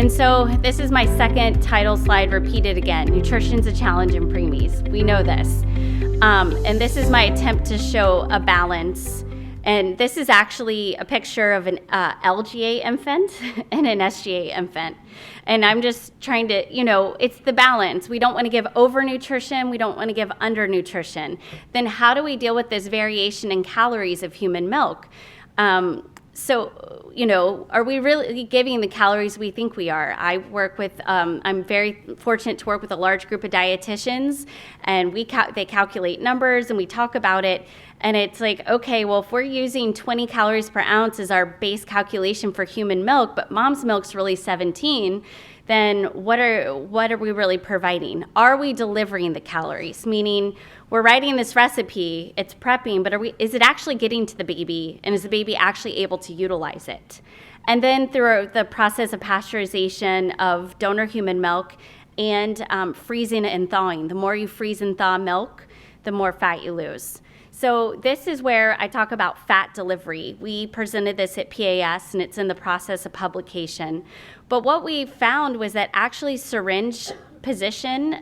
And so this is my second title slide repeated again. Nutrition's a challenge in preemies. We know this. And this is my attempt to show a balance. And this is actually a picture of an LGA infant and an SGA infant. And I'm just trying to, it's the balance. We don't want to give overnutrition. We don't want to give undernutrition. Then how do we deal with this variation in calories of human milk? So, are we really giving the calories we think we are? I work with, I'm very fortunate to work with a large group of dietitians, and they calculate numbers and we talk about it. And it's like, okay, well, if we're using 20 calories per ounce as our base calculation for human milk, but mom's milk's really 17, then what are we really providing? Are we delivering the calories? Meaning, we're writing this recipe, it's prepping, but is it actually getting to the baby? And is the baby actually able to utilize it? And then through the process of pasteurization of donor human milk and freezing and thawing. The more you freeze and thaw milk, the more fat you lose. So this is where I talk about fat delivery. We presented this at PAS, and it's in the process of publication. But what we found was that actually syringe tip position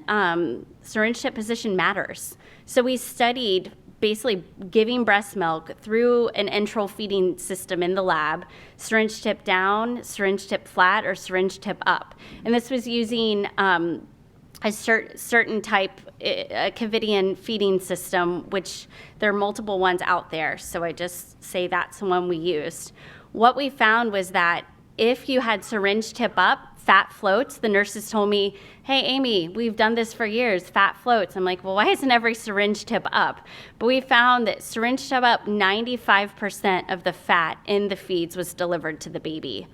matters. So we studied basically giving breast milk through an enteral feeding system in the lab, syringe tip down, syringe tip flat, or syringe tip up. And this was using a certain type, a Covidian feeding system, which there are multiple ones out there. So I just say that's the one we used. What we found was that if you had syringe tip up, fat floats. The nurses told me, hey, Amy, we've done this for years, fat floats. I'm like, well, why isn't every syringe tip up? But we found that syringe tip up, 95% of the fat in the feeds was delivered to the baby,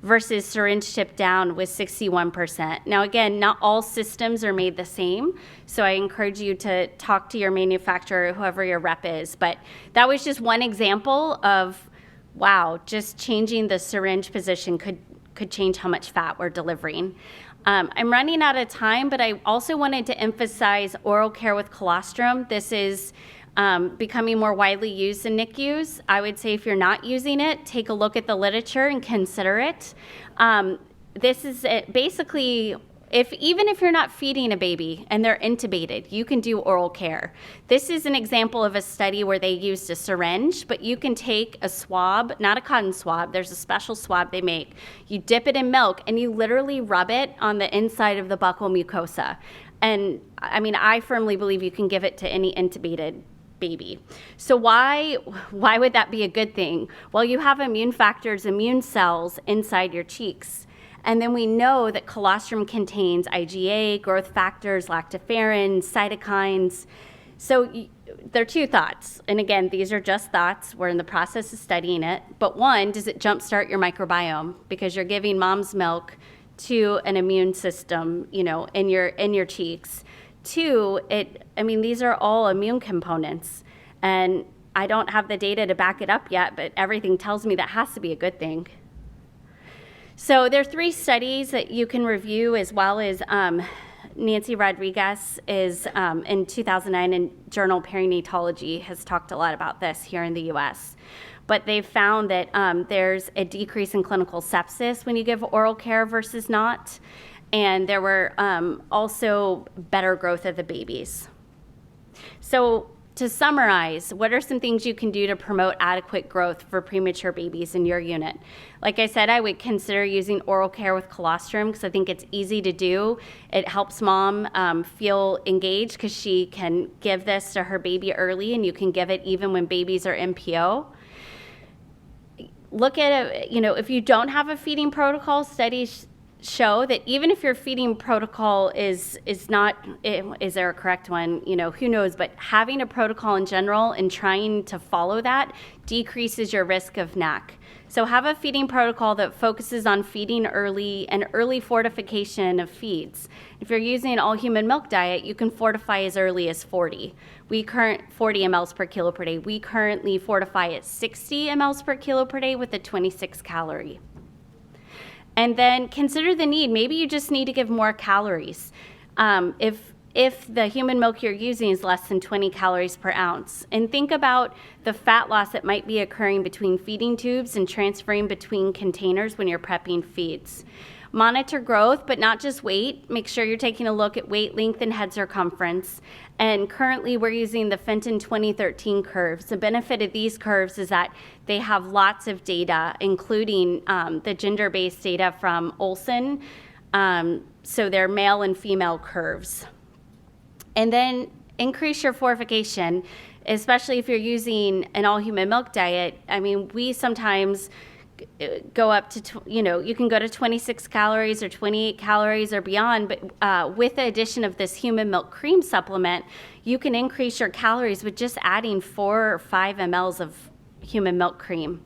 versus syringe tip down was 61%. Now, again, not all systems are made the same, so I encourage you to talk to your manufacturer, whoever your rep is. But that was just one example of, wow, just changing the syringe position could change how much fat we're delivering. I'm running out of time, but I also wanted to emphasize oral care with colostrum. This is becoming more widely used in NICUs. I would say if you're not using it, take a look at the literature and consider it. This is basically, even if you're not feeding a baby and they're intubated, you can do oral care. This is an example of a study where they used a syringe, but you can take a swab, not a cotton swab, there's a special swab they make. You dip it in milk and you literally rub it on the inside of the buccal mucosa. And I firmly believe you can give it to any intubated baby. So why would that be a good thing? Well, you have immune factors, immune cells inside your cheeks. And then we know that colostrum contains IgA, growth factors, lactoferrin, cytokines. So there are two thoughts. And again, these are just thoughts. We're in the process of studying it. But one, does it jumpstart your microbiome? Because you're giving mom's milk to an immune system, in your cheeks. Two, these are all immune components. And I don't have the data to back it up yet, but everything tells me that has to be a good thing. So there are 3 studies that you can review, as well as Nancy Rodriguez is in 2009 in Journal Perinatology has talked a lot about this here in the U.S. But they've found that there's a decrease in clinical sepsis when you give oral care versus not. And there were also better growth of the babies. So to summarize, what are some things you can do to promote adequate growth for premature babies in your unit? Like I said, I would consider using oral care with colostrum because I think it's easy to do. It helps mom feel engaged because she can give this to her baby early, and you can give it even when babies are NPO. Look at it, if you don't have a feeding protocol, studies show that even if your feeding protocol is there a correct one, who knows, but having a protocol in general and trying to follow that decreases your risk of NAC. So have a feeding protocol that focuses on feeding early and early fortification of feeds. If you're using an all human milk diet, you can fortify as early as 40 mLs per kilo per day. We currently fortify at 60 mLs per kilo per day with a 26 calorie. And then consider the need. Maybe you just need to give more calories. If the human milk you're using is less than 20 calories per ounce. And think about the fat loss that might be occurring between feeding tubes and transferring between containers when you're prepping feeds. Monitor growth, but not just weight. Make sure you're taking a look at weight, length, and head circumference. And currently we're using the Fenton 2013 curves. The benefit of these curves is that they have lots of data, including the gender-based data from Olson. So they're male and female curves. And then increase your fortification, especially if you're using an all-human milk diet. I mean, we sometimes go up to, you can go to 26 calories or 28 calories or beyond, but with the addition of this human milk cream supplement, you can increase your calories with just adding 4 or 5 mLs of human milk cream.